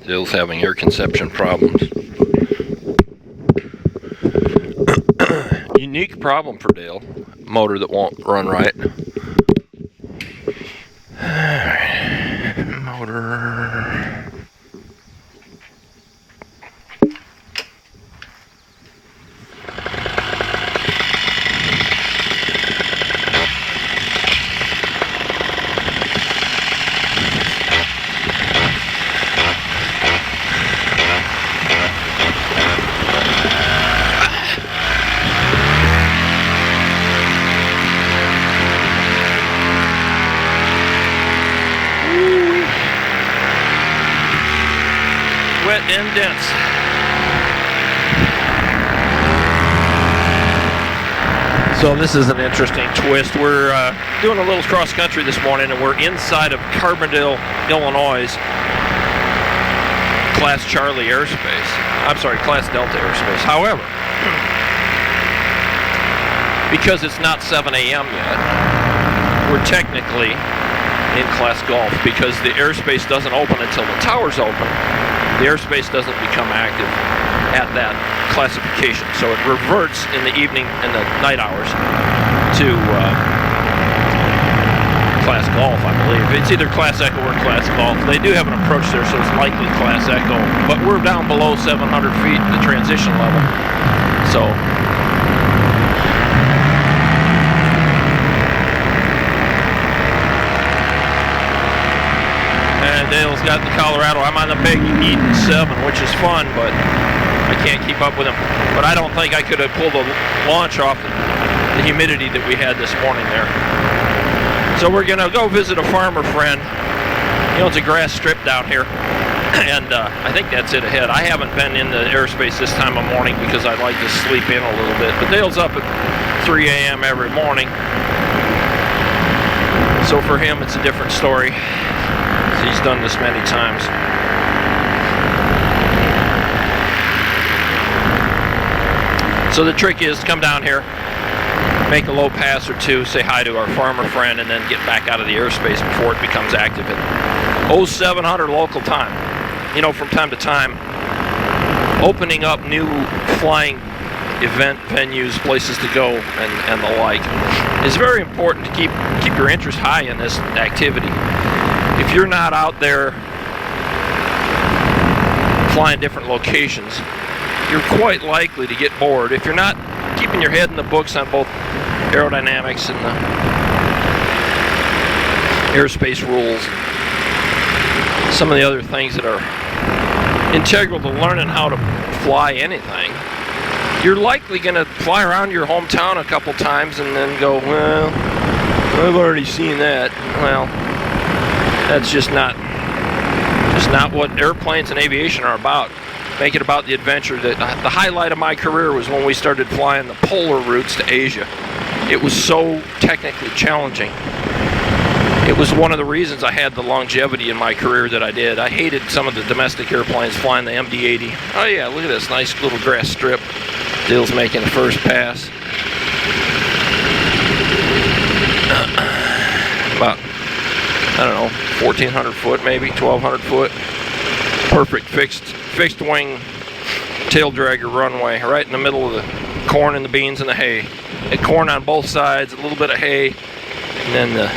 Dale's having air conception problems. Unique problem for Dale. Motor that won't run right. Motor. Wet and dense. So this is an interesting twist. We're doing a little cross country this morning, and we're inside of Carbondale, Illinois, Class Charlie airspace. I'm sorry, Class Delta airspace. However, because it's not 7 a.m. yet, we're technically in Class Golf because the airspace doesn't open until the towers open. The airspace doesn't become active at that classification, so it reverts in the evening and the night hours to Class Golf, I believe. It's either Class Echo or Class Golf. They do have an approach there, so it's likely Class Echo, but we're down below 700 feet in the transition level, so Dale's got the Colorado. I'm on the big Eden 7, which is fun, but I can't keep up with him. But I don't think I could have pulled the launch off the humidity that we had this morning there. So we're going to go visit a farmer friend. He owns a grass strip down here, and I think that's it ahead. I haven't been in the airspace this time of morning because I like to sleep in a little bit. But Dale's up at 3 a.m. every morning. So for him, it's a different story. He's done this many times. So the trick is to come down here, make a low pass or two, say hi to our farmer friend, and then get back out of the airspace before it becomes active at 0700 local time. You know, from time to time, opening up new flying event venues, places to go, and the like, is very important to keep your interest high in this activity. If you're not out there flying different locations, you're quite likely to get bored. If you're not keeping your head in the books on both aerodynamics and the airspace rules, some of the other things that are integral to learning how to fly anything, you're likely going to fly around your hometown a couple times and then go, well, I've already seen that. Well, that's just not what airplanes and aviation are about. Make it about the adventure. The highlight of my career was when we started flying the polar routes to Asia. It was so technically challenging. It was one of the reasons I had the longevity in my career that I did. I hated some of the domestic airplanes flying the MD-80. Oh yeah, look at this nice little grass strip. Dale's making the first pass. About, I don't know, 1,400 foot, maybe 1,200 foot. Perfect fixed wing tail dragger runway, right in the middle of the corn and the beans and the hay. And corn on both sides, a little bit of hay, and then the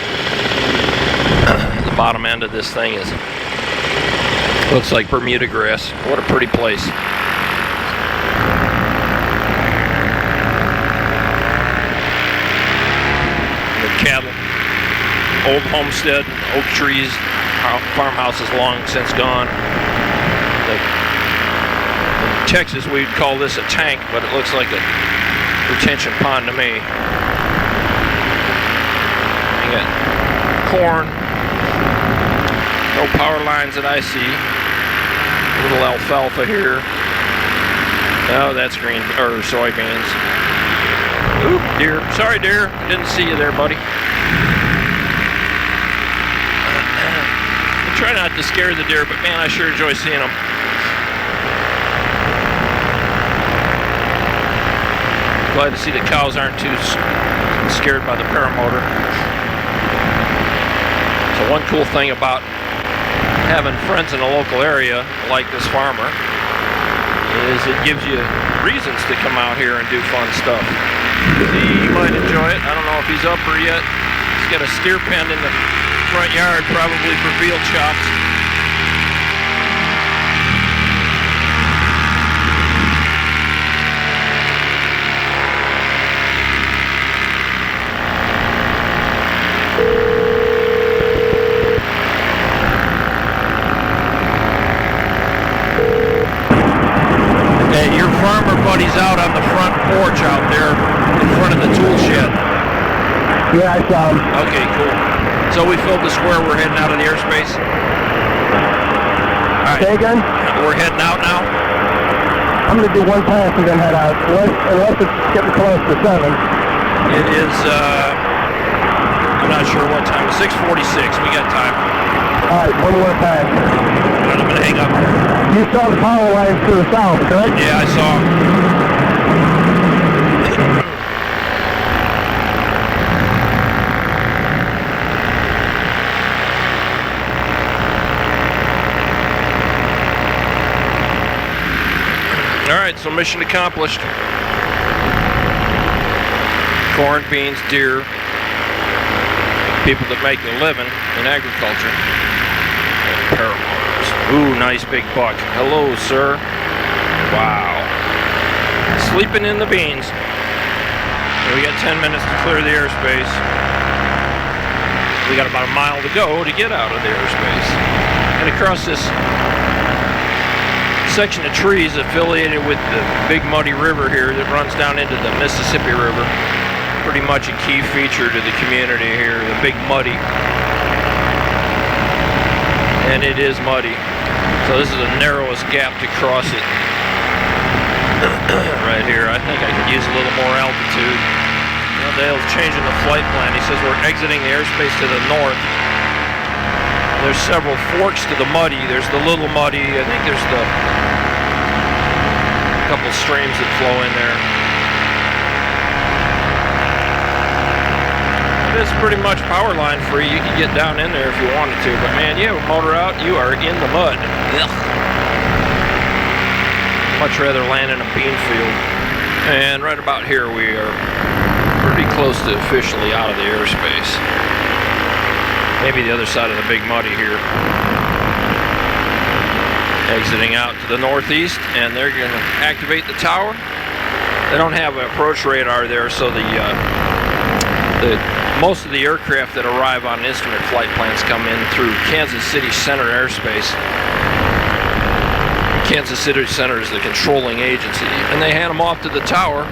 bottom end of this thing looks like Bermuda grass. What a pretty place. The cattle, old homestead, oak trees, farmhouse is long since gone. In Texas, we'd call this a tank, but it looks like a retention pond to me. You got corn, no power lines that I see. A little alfalfa here. Oh, that's green or soybeans. Oop, deer. Sorry, deer. Didn't see you there, buddy. I try not to scare the deer, but man, I sure enjoy seeing them. Glad to see the cows aren't too getting scared by the paramotor. So one cool thing about having friends in a local area like this farmer is it gives you reasons to come out here and do fun stuff. He might enjoy it. I don't know if he's up or yet. He's got a steer pen in the front yard, probably for veal chops. Hey, your farmer buddy's out on the front porch out there in front of the tool shed. Yeah, I saw him. Okay, cool. So we filled the square, we're heading out of the airspace? Alright. Say again? We're heading out now? I'm going to do one pass and then head out, unless it's getting close to 7. It is, I'm not sure what time. 6:46, we got time. Alright, one more pass. And I'm going to hang up. You saw the power lines to the south, correct? Yeah, I saw. Alright, so mission accomplished. Corn, beans, deer, people that make their living in agriculture. And paramotors. Ooh, nice big buck. Hello, sir. Wow. Sleeping in the beans. We got 10 minutes to clear the airspace. We got about a mile to go to get out of the airspace. And across this section of trees affiliated with the big muddy river here that runs down into the Mississippi River. Pretty much a key feature to the community here, the big muddy. And it is muddy. So this is the narrowest gap to cross it. Right here. I think I could use a little more altitude. Well, Dale's changing the flight plan. He says we're exiting the airspace to the north. There's several forks to the muddy. There's the little muddy. I think there's the couple streams that flow in there. It's pretty much power line free. You can get down in there if you wanted to, but man, you have a motor out, you are in the mud. Ugh. Much rather land in a bean field. And right about here we are pretty close to officially out of the airspace. Maybe the other side of the big muddy here. Exiting out to the northeast, and they're going to activate the tower. They don't have an approach radar there, so most of the aircraft that arrive on instrument flight plans come in through Kansas City Center airspace. Kansas City Center is the controlling agency, and they hand them off to the tower.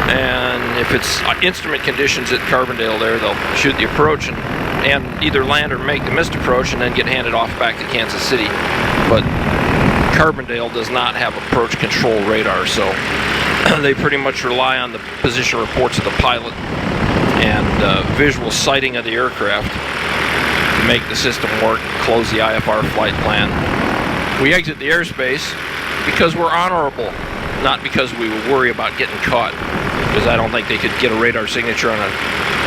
And if it's instrument conditions at Carbondale there, they'll shoot the approach and either land or make the missed approach and then get handed off back to Kansas City. But Carbondale does not have approach control radar, so they pretty much rely on the position reports of the pilot and visual sighting of the aircraft to make the system work, close the IFR flight plan. We exit the airspace because we're honorable, not because we worry about getting caught, because I don't think they could get a radar signature on a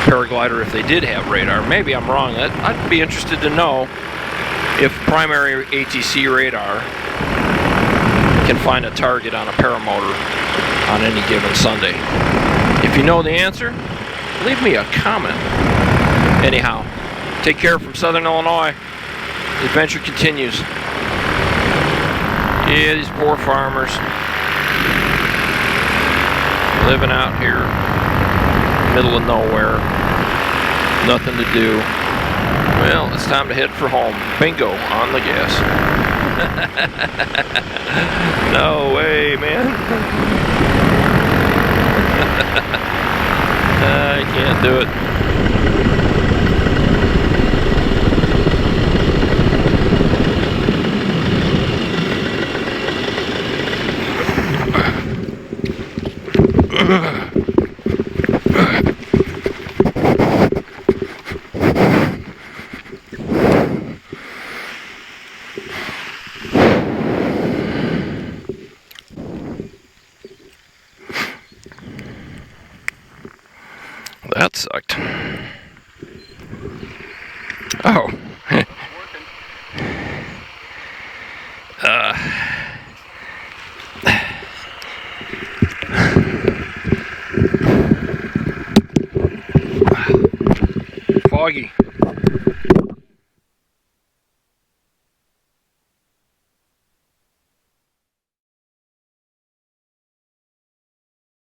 paraglider if they did have radar. Maybe I'm wrong. I'd be interested to know if primary ATC radar can find a target on a paramotor on any given Sunday. If you know the answer, leave me a comment. Anyhow, take care from Southern Illinois. The adventure continues. Yeah, these poor farmers living out here, middle of nowhere, nothing to do. Well, it's time to head for home. Bingo on the gas. No way, man. I can't do it. That sucked. Oh. Foggy.